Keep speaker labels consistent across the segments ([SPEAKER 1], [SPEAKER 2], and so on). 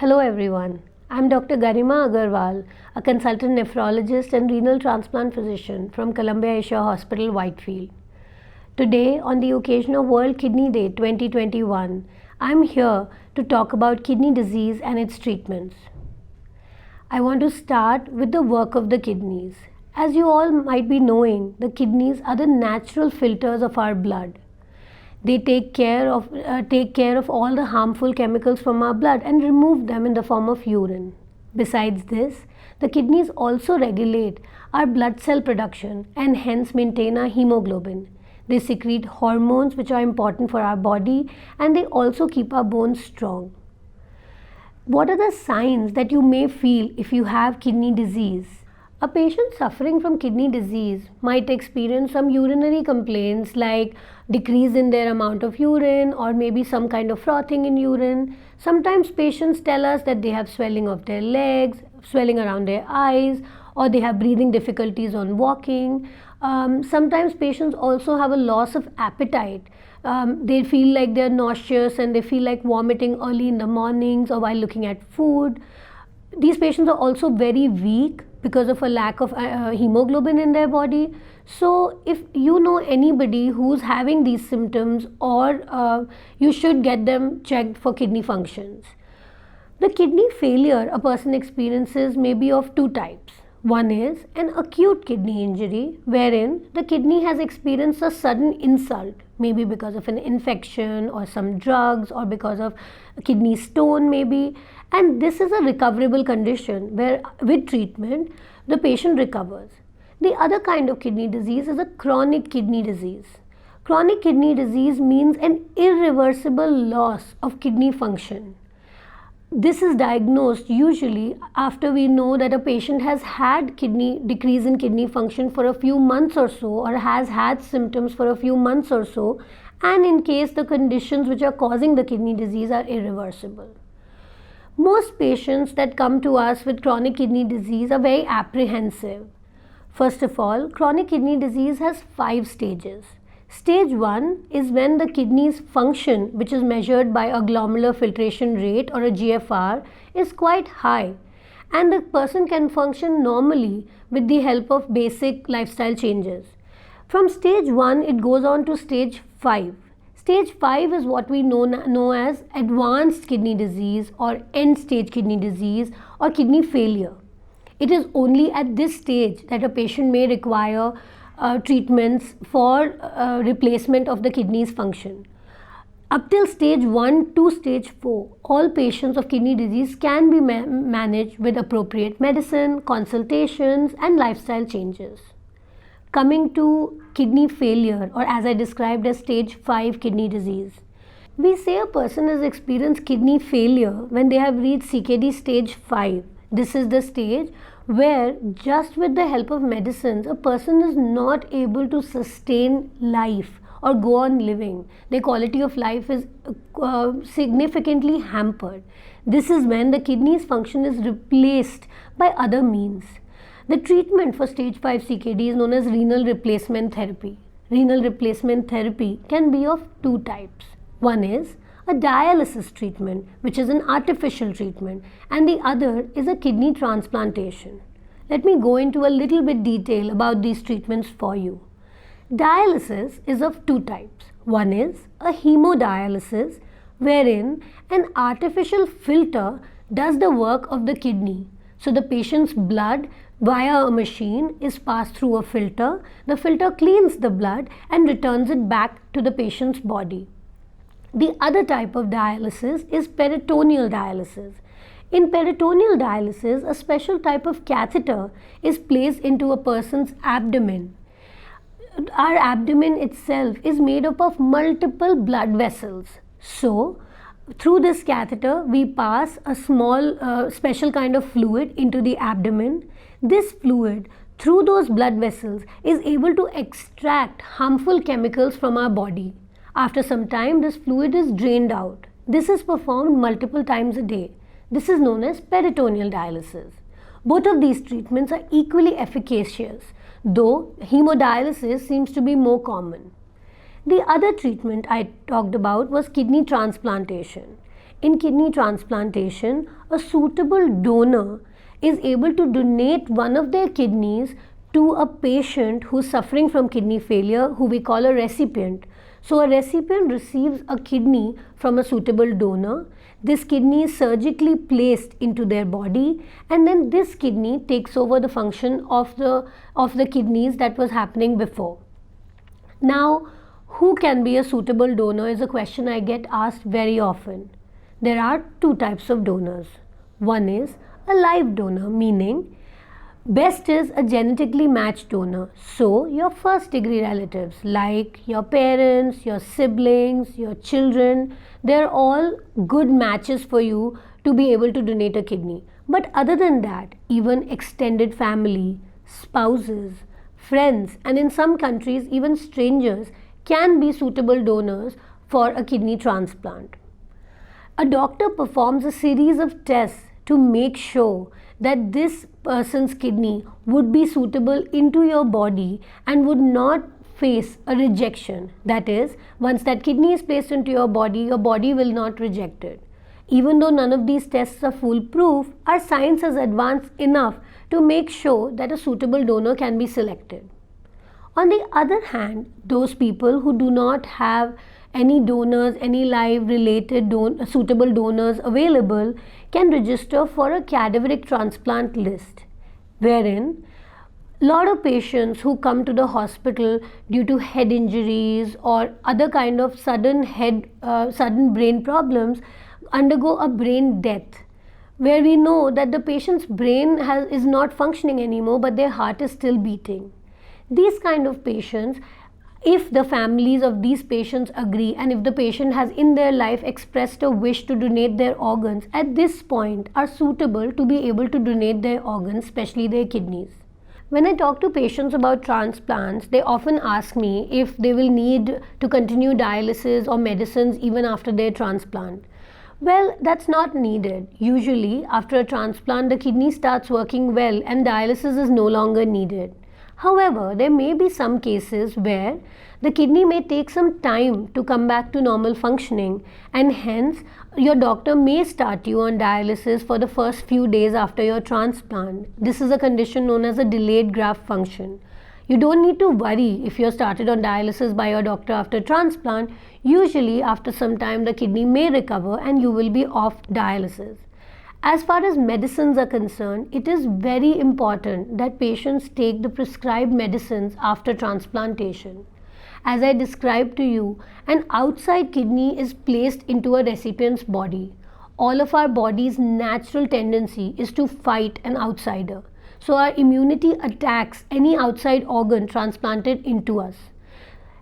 [SPEAKER 1] Hello everyone. I'm Dr. Garima Agarwal, a consultant nephrologist and renal transplant physician from Columbia Asia Hospital, Whitefield. Today, on the occasion of World Kidney Day 2021, I'm here to talk about kidney disease and its treatments. I want to start with the work of the kidneys. As you all might be knowing, the kidneys are the natural filters of our blood. They take care of all the harmful chemicals from our blood and remove them in the form of urine. Besides this, the kidneys also regulate our blood cell production and hence maintain our hemoglobin. They secrete hormones which are important for our body, and they also keep our bones strong. What are the signs that you may feel if you have kidney disease? A patient suffering from kidney disease might experience some urinary complaints like decrease in their amount of urine or maybe some kind of frothing in urine. Sometimes patients tell us that they have swelling of their legs, swelling around their eyes, or they have breathing difficulties on walking. Sometimes patients also have a loss of appetite. They feel like they're nauseous and they feel like vomiting early in the mornings or while looking at food. These patients are also very weak because of a lack of hemoglobin in their body. So if you know anybody who's having these symptoms, or you should get them checked for kidney functions. The kidney failure a person experiences may be of two types. One is an acute kidney injury, wherein the kidney has experienced a sudden insult, maybe because of an infection or some drugs or because of a kidney stone maybe, and this is a recoverable condition where with treatment the patient recovers. The other kind of kidney disease is a chronic kidney disease. Chronic kidney disease means an irreversible loss of kidney function. This is diagnosed usually after we know that a patient has had decrease in kidney function for a few months or so, or has had symptoms for a few months or so, and in case the conditions which are causing the kidney disease are irreversible. Most patients that come to us with chronic kidney disease are very apprehensive. First of all, chronic kidney disease has 5 stages. Stage 1 is when the kidney's function, which is measured by a glomerular filtration rate or a GFR, is quite high, and the person can function normally with the help of basic lifestyle changes. From stage 1 it goes on to stage 5. Stage 5 is what we know as advanced kidney disease or end stage kidney disease or kidney failure. It is only at this stage that a patient may require treatments for replacement of the kidney's function. Up till stage 1 to stage 4, all patients of kidney disease can be managed with appropriate medicine, consultations, and lifestyle changes. Coming to kidney failure, or as I described as stage 5 kidney disease. We say a person has experienced kidney failure when they have reached CKD stage 5. This is the stage where just with the help of medicines, a person is not able to sustain life or go on living. Their quality of life is significantly hampered. This is when the kidney's function is replaced by other means. The treatment for stage 5 CKD is known as renal replacement therapy. Renal replacement therapy can be of 2 types. One is a dialysis treatment, which is an artificial treatment, and the other is a kidney transplantation. Let me go into a little bit detail about these treatments for you. Dialysis is of 2 types. One is a hemodialysis, wherein an artificial filter does the work of the kidney. So the patient's blood via a machine is passed through a filter. The filter cleans the blood and returns it back to the patient's body. The other type of dialysis is peritoneal dialysis. In peritoneal dialysis, a special type of catheter is placed into a person's abdomen. Our abdomen itself is made up of multiple blood vessels. So, through this catheter, we pass a small special kind of fluid into the abdomen. This fluid, through those blood vessels, is able to extract harmful chemicals from our body. After some time, this fluid is drained out. This is performed multiple times a day. This is known as peritoneal dialysis. Both of these treatments are equally efficacious, though hemodialysis seems to be more common. The other treatment I talked about was kidney transplantation. In kidney transplantation, a suitable donor is able to donate one of their kidneys to a patient who's suffering from kidney failure, who we call a recipient. So a recipient receives a kidney from a suitable donor. This kidney is surgically placed into their body, and then this kidney takes over the function of the kidneys that was happening before. Now, who can be a suitable donor is a question I get asked very often. There are two types of donors. One is a live donor, meaning best is a genetically matched donor. So, your first degree relatives like your parents, your siblings, your children, they're all good matches for you to be able to donate a kidney. But other than that, even extended family, spouses, friends, and in some countries, even strangers can be suitable donors for a kidney transplant. A doctor performs a series of tests to make sure that this person's kidney would be suitable into your body and would not face a rejection. That is, once that kidney is placed into your body will not reject it. Even though none of these tests are foolproof, our science has advanced enough to make sure that a suitable donor can be selected. On the other hand, those people who do not have any donors, any live related suitable donors available can register for a cadaveric transplant list, wherein a lot of patients who come to the hospital due to head injuries or other kind of sudden brain problems undergo a brain death, where we know that the patient's brain is not functioning anymore but their heart is still beating. These kind of patients, if the families of these patients agree and if the patient has in their life expressed a wish to donate their organs, at this point are suitable to be able to donate their organs, especially their kidneys. When I talk to patients about transplants, they often ask me if they will need to continue dialysis or medicines even after their transplant. Well, that's not needed. Usually, after a transplant, the kidney starts working well and dialysis is no longer needed. However, there may be some cases where the kidney may take some time to come back to normal functioning, and hence your doctor may start you on dialysis for the first few days after your transplant. This is a condition known as a delayed graft function. You don't need to worry if you're started on dialysis by your doctor after transplant. Usually after some time the kidney may recover and you will be off dialysis. As far as medicines are concerned, it is very important that patients take the prescribed medicines after transplantation. As I described to you, an outside kidney is placed into a recipient's body. All of our body's natural tendency is to fight an outsider. So our immunity attacks any outside organ transplanted into us.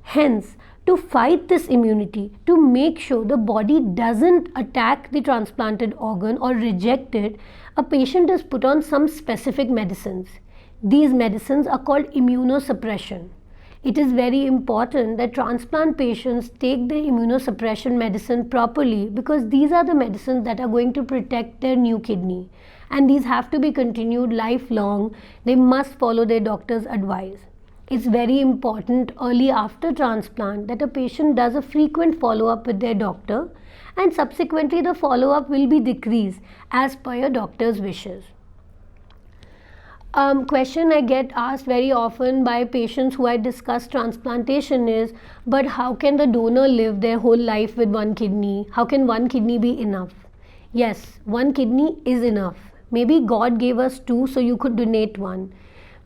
[SPEAKER 1] Hence, to fight this immunity, to make sure the body doesn't attack the transplanted organ or reject it, a patient is put on some specific medicines. These medicines are called immunosuppression. It is very important that transplant patients take their immunosuppression medicine properly, because these are the medicines that are going to protect their new kidney, and these have to be continued lifelong. They must follow their doctor's advice. It's very important early after transplant that a patient does a frequent follow-up with their doctor, and subsequently the follow-up will be decreased as per your doctor's wishes. Question I get asked very often by patients who I discuss transplantation is, but how can the donor live their whole life with one kidney? How can one kidney be enough? Yes, one kidney is enough. Maybe God gave us two so you could donate one.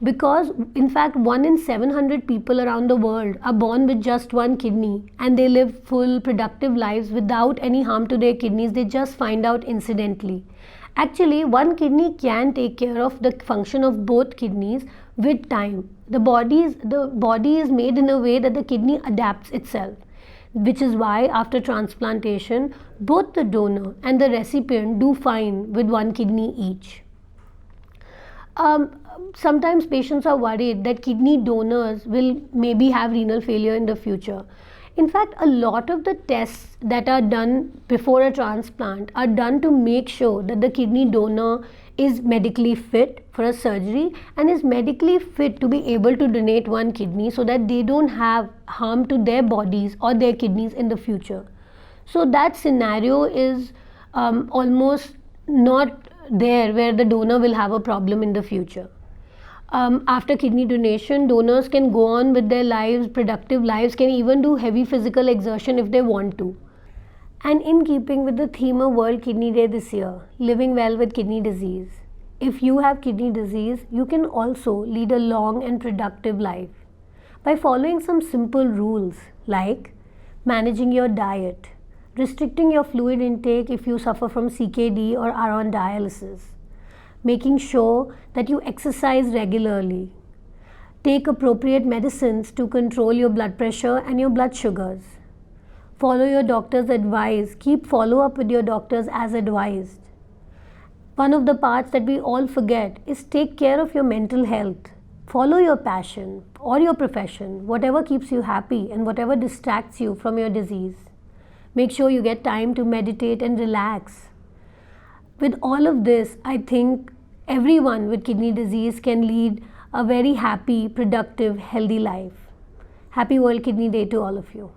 [SPEAKER 1] Because in fact 1 in 700 people around the world are born with just one kidney and they live full productive lives without any harm to their kidneys. They just find out incidentally. Actually, one kidney can take care of the function of both kidneys with time. The body is made in a way that the kidney adapts itself, which is why after transplantation both the donor and the recipient do fine with one kidney each. Sometimes patients are worried that kidney donors will maybe have renal failure in the future. In fact, a lot of the tests that are done before a transplant are done to make sure that the kidney donor is medically fit for a surgery and is medically fit to be able to donate one kidney, so that they don't have harm to their bodies or their kidneys in the future. So that scenario is almost not there where the donor will have a problem in the future. After kidney donation, donors can go on with their lives, productive lives, can even do heavy physical exertion if they want to. And in keeping with the theme of World Kidney Day this year, living well with kidney disease, if you have kidney disease, you can also lead a long and productive life by following some simple rules like managing your diet, restricting your fluid intake if you suffer from CKD or are on dialysis, making sure that you exercise regularly, take appropriate medicines to control your blood pressure and your blood sugars, follow your doctor's advice, keep follow up with your doctors as advised. One of the parts that we all forget is take care of your mental health. Follow your passion or your profession, whatever keeps you happy and whatever distracts you from your disease. Make sure you get time to meditate and relax. With all of this, I think everyone with kidney disease can lead a very happy, productive, healthy life. Happy World Kidney Day to all of you.